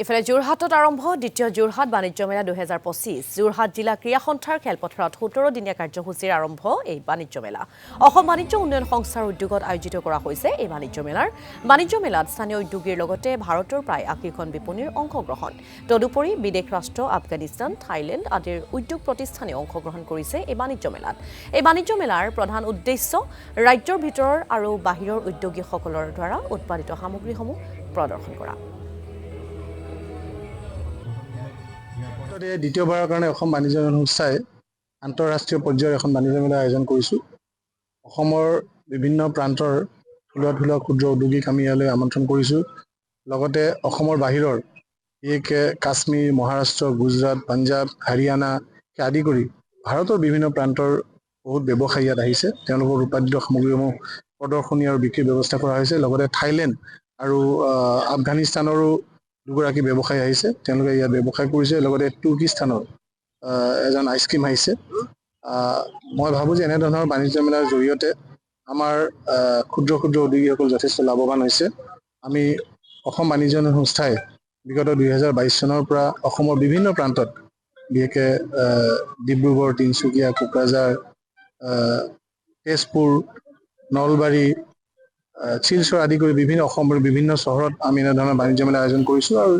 ইফালে যোৰহাটত আৰম্ভ দ্বিতীয় যোৰহাট বাণিজ্য মেলা 2025 যোৰহাট জিলা ক্ৰীড়া সন্থাৰ খেলপথাৰত 17 দিনীয়া কাৰ্যসূচীৰ আৰম্ভ এই বাণিজ্য মেলা অসম বাণিজ্য উন্নয়ন সংস্থাৰ উদ্যোগত আয়োজিত কৰা হৈছে এই বাণিজ্য মেলাত স্থানীয় উদ্যোগীৰ লগতে ভাৰতৰ প্ৰায় 80খন বিপণীৰ অংশগ্ৰহণ তদুপৰি বিদেশ ৰাষ্ট্ৰ আফগানিস্তান থাইলেণ্ড আদিৰ উদ্যোগ প্ৰতিষ্ঠানে অংশগ্ৰহণ কৰিছে এই বাণিজ্য মেলাৰ প্ৰধান উদ্দেশ্য ৰাজ্যৰ ভিতৰৰ আৰু বাহিৰৰ উদ্যোগীসকলৰ দ্বাৰা উৎপাদিত সামগ্ৰীসমূহ প্ৰদৰ্শন কৰা দ্বিতীয়বাৰৰ কাৰণে অসম বাণিজ্য সংস্থাই আন্তঃৰাষ্ট্ৰীয় পৰ্যায়ৰ এখন বাণিজ্য মেলা আয়োজন কৰিছোঁ। অসমৰ বিভিন্ন প্ৰান্তৰ থলুৱা ক্ষুদ্ৰ উদ্যোগীক আমি ইয়ালৈ আমন্ত্ৰণ কৰিছোঁ। লগতে অসমৰ বাহিৰৰ বিশেষকৈ কাশ্মীৰ, মহাৰাষ্ট্ৰ, গুজৰাট, পাঞ্জাৱ, হাৰিয়ানা আদি কৰি ভাৰতৰ বিভিন্ন প্ৰান্তৰ বহুত ব্যৱসায়ী ইয়াত আহিছে। তেওঁলোকৰ উৎপাদিত সামগ্ৰীসমূহ প্ৰদৰ্শনী আৰু বিক্ৰীৰ ব্যৱস্থা কৰা হৈছে। লগতে থাইলেণ্ড আৰু আফগানিস্তানৰো দুগৰাকী ব্যৱসায়ী আহিছে, তেওঁলোকে ইয়াত ব্যৱসায় কৰিছে। লগতে তুৰ্কিস্তানৰ এজন আইচক্ৰীম আহিছে। মই ভাবোঁ যে এনেধৰণৰ বাণিজ্য মেলাৰ জৰিয়তে আমাৰ ক্ষুদ্ৰ উদ্যোগীসকল যথেষ্ট লাভৱান হৈছে। আমি অসম বাণিজ্য সংস্থাই বিগত 2022 চনৰ পৰা অসমৰ বিভিন্ন প্ৰান্তত বিশেষকৈ ডিব্ৰুগড়, তিনিচুকীয়া, কোকৰাঝাৰ, তেজপুৰ, নলবাৰী, শিলচৰ আদি কৰি অসমৰ বিভিন্ন চহৰত আমি এনেধৰণৰ বাণিজ্য মেলা আয়োজন কৰিছোঁ। আৰু